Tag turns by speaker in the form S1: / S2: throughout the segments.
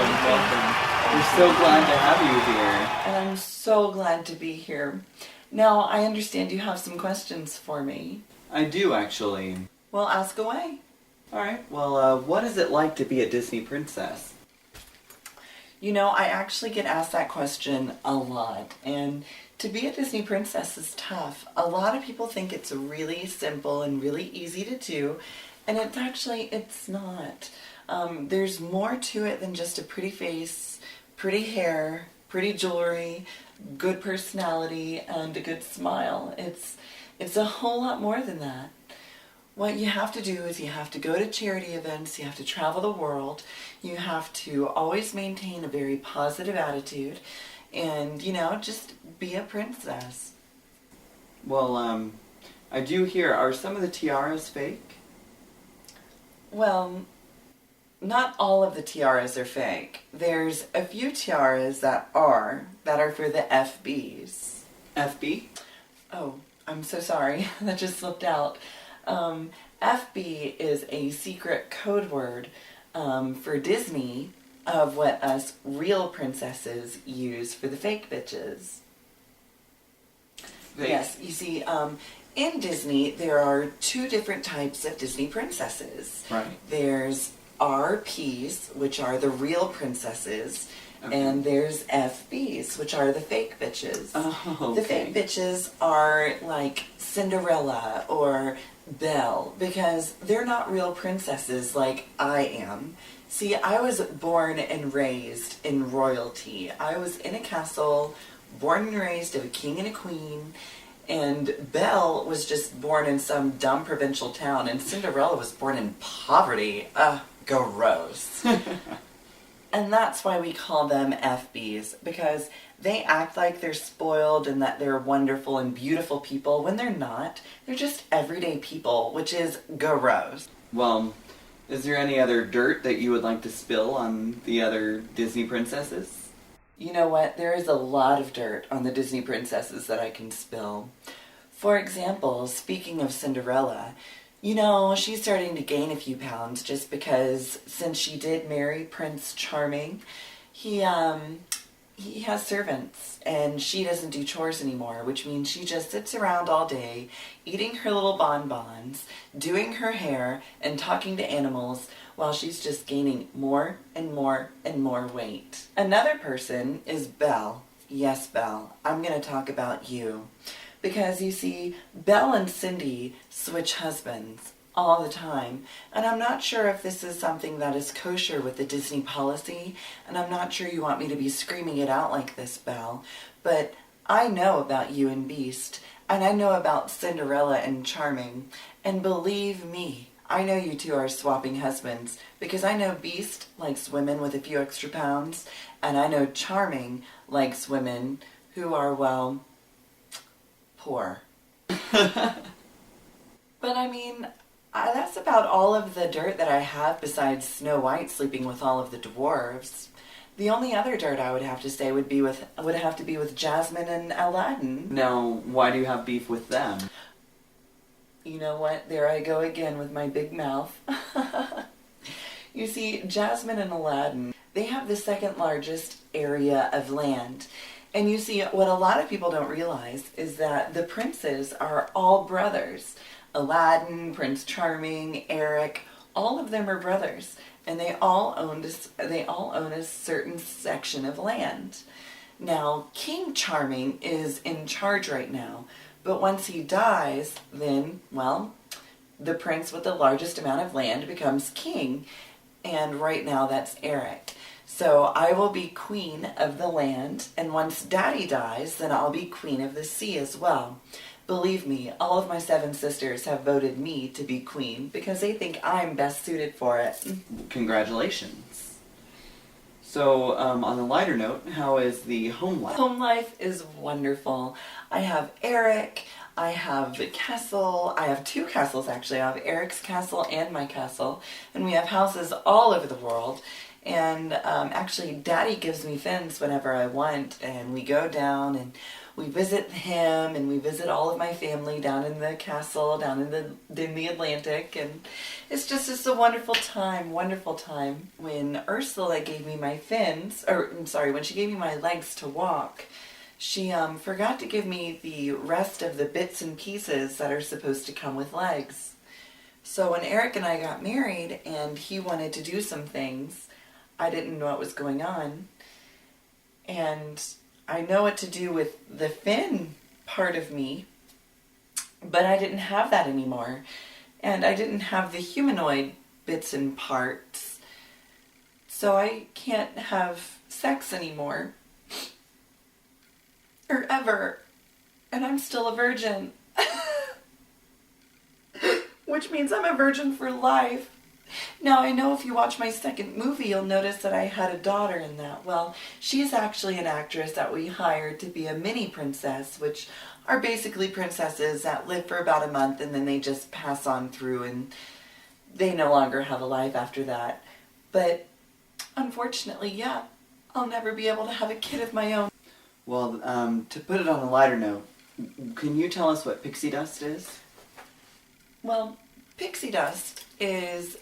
S1: welcome. We're so glad to have you here.
S2: And I'm so glad to be here. Now, I understand you have some questions for me.
S1: I do, actually.
S2: Well, ask away.
S1: Alright, well, what is it like to be a Disney princess?
S2: You know, I actually get asked that question a lot, and to be a Disney princess is tough. A lot of people think it's really simple and really easy to do, and it's not. There's more to it than just a pretty face, pretty hair, pretty jewelry, good personality, and a good smile. It's a whole lot more than that. What you have to do is you have to go to charity events, you have to travel the world, you have to always maintain a very positive attitude, and, just be a princess.
S1: Well, I do hear, are some of the tiaras fake?
S2: Well, not all of the tiaras are fake. There's a few tiaras that are for the FBs.
S1: FB?
S2: Oh, I'm so sorry. That just slipped out. FB is a secret code word for Disney of what us real princesses use for the fake bitches.
S1: Fake.
S2: Yes, you see, in Disney there are two different types of Disney princesses.
S1: Right.
S2: There's RPs, which are the real princesses,
S1: Okay.
S2: and there's FBs, which are the fake bitches.
S1: Oh, okay.
S2: The fake bitches are like Cinderella or Belle, because they're not real princesses like I am. See, I was born and raised in royalty. I was in a castle, born and raised of a king and a queen, and Belle was just born in some dumb provincial town, and Cinderella was born in poverty. Gross. And that's why we call them FBs, because they act like they're spoiled and that they're wonderful and beautiful people when they're not. They're just everyday people, which is gross.
S1: Well, is there any other dirt that you would like to spill on the other Disney princesses?
S2: You know what? There is a lot of dirt on the Disney princesses that I can spill. For example, speaking of Cinderella, she's starting to gain a few pounds just because since she did marry Prince Charming, he has servants and she doesn't do chores anymore, which means she just sits around all day eating her little bonbons, doing her hair, and talking to animals while she's just gaining more and more and more weight. Another person is Belle. Yes, Belle, I'm going to talk about you. Because, you see, Belle and Cindy switch husbands all the time. And I'm not sure if this is something that is kosher with the Disney policy. And I'm not sure you want me to be screaming it out like this, Belle. But I know about you and Beast. And I know about Cinderella and Charming. And believe me, I know you two are swapping husbands. Because I know Beast likes women with a few extra pounds. And I know Charming likes women who are, well, poor. But I mean, that's about all of the dirt that I have besides Snow White sleeping with all of the dwarves. The only other dirt I would have to say would have to be with Jasmine and Aladdin.
S1: Now, why do you have beef with them?
S2: You know what? There I go again with my big mouth. You see, Jasmine and Aladdin, they have the second largest area of land. And you see, what a lot of people don't realize is that the princes are all brothers. Aladdin, Prince Charming, Eric, all of them are brothers. And they all own a certain section of land. Now, King Charming is in charge right now. But once he dies, then, well, the prince with the largest amount of land becomes king. And right now that's Eric. So I will be queen of the land, and once Daddy dies, then I'll be queen of the sea as well. Believe me, all of my 7 sisters have voted me to be queen because they think I'm best suited for it.
S1: Congratulations. So, on a lighter note, how is the home life?
S2: Home life is wonderful. I have Eric, I have the castle, I have 2 castles actually. I have Eric's castle and my castle, and we have houses all over the world. And actually, Daddy gives me fins whenever I want, and we go down and we visit him, and we visit all of my family down in the castle, down in the Atlantic, and it's a wonderful time, wonderful time. When Ursula gave me my fins, or I'm sorry, when she gave me my legs to walk, she forgot to give me the rest of the bits and pieces that are supposed to come with legs. So when Eric and I got married and he wanted to do some things, I didn't know what was going on. And I know what to do with the fin part of me, but I didn't have that anymore. And I didn't have the humanoid bits and parts. So I can't have sex anymore. Or ever. And I'm still a virgin. Which means I'm a virgin for life. Now, I know if you watch my second movie, you'll notice that I had a daughter in that. Well, she's actually an actress that we hired to be a mini princess, which are basically princesses that live for about a month and then they just pass on through and they no longer have a life after that. But unfortunately, yeah, I'll never be able to have a kid of my own.
S1: Well, to put it on a lighter note, can you tell us what pixie dust is?
S2: Well, pixie dust is,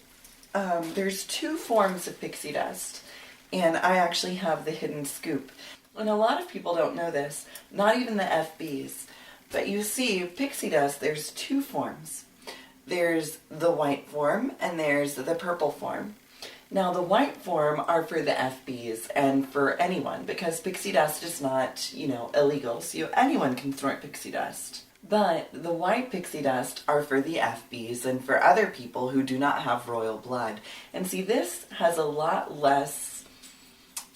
S2: there's two forms of pixie dust, and I actually have the hidden scoop. And a lot of people don't know this, not even the FBs. But you see, pixie dust, there's two forms. There's the white form, and there's the purple form. Now, the white form are for the FBs and for anyone, because pixie dust is not, illegal, so anyone can snort pixie dust. But the white pixie dust are for the FBs and for other people who do not have royal blood. And see, this has a lot less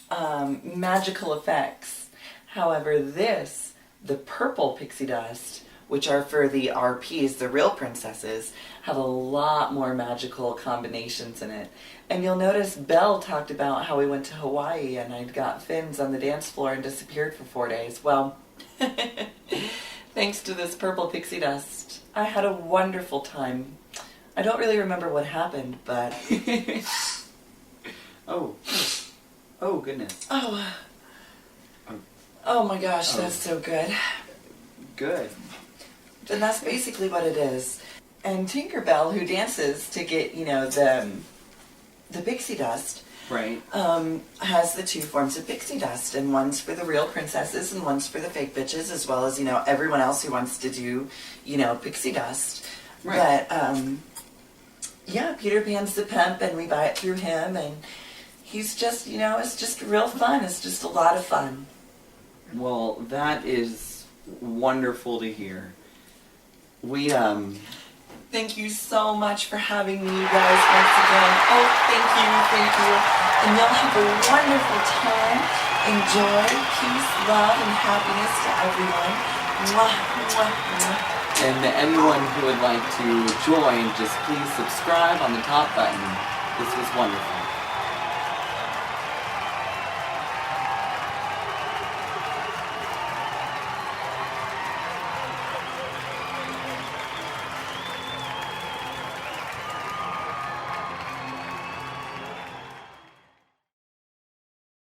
S2: magical effects. However, the purple pixie dust, which are for the RPs, the real princesses, have a lot more magical combinations in it. And you'll notice Belle talked about how we went to Hawaii and I'd got fins on the dance floor and disappeared for 4 days. Well, thanks to this purple pixie dust, I had a wonderful time. I don't really remember what happened, but...
S1: Oh goodness.
S2: Oh my gosh, that's so good.
S1: Good.
S2: And that's basically what it is. And Tinkerbell, who dances to get, the pixie dust,
S1: Right.
S2: has the two forms of pixie dust, and one's for the real princesses and one's for the fake bitches, as well as, everyone else who wants to do, pixie dust.
S1: Right.
S2: But, yeah, Peter Pan's the pimp, and we buy it through him, and he's just, it's just real fun. It's just a lot of fun.
S1: Well, that is wonderful to hear. We,
S2: Thank you so much for having me, you guys, once again. Oh, thank you. And you'll have a wonderful time. Enjoy, peace, love, and happiness to everyone. Mwah, mwah, mwah.
S1: And anyone who would like to join, just please subscribe on the top button. This was wonderful.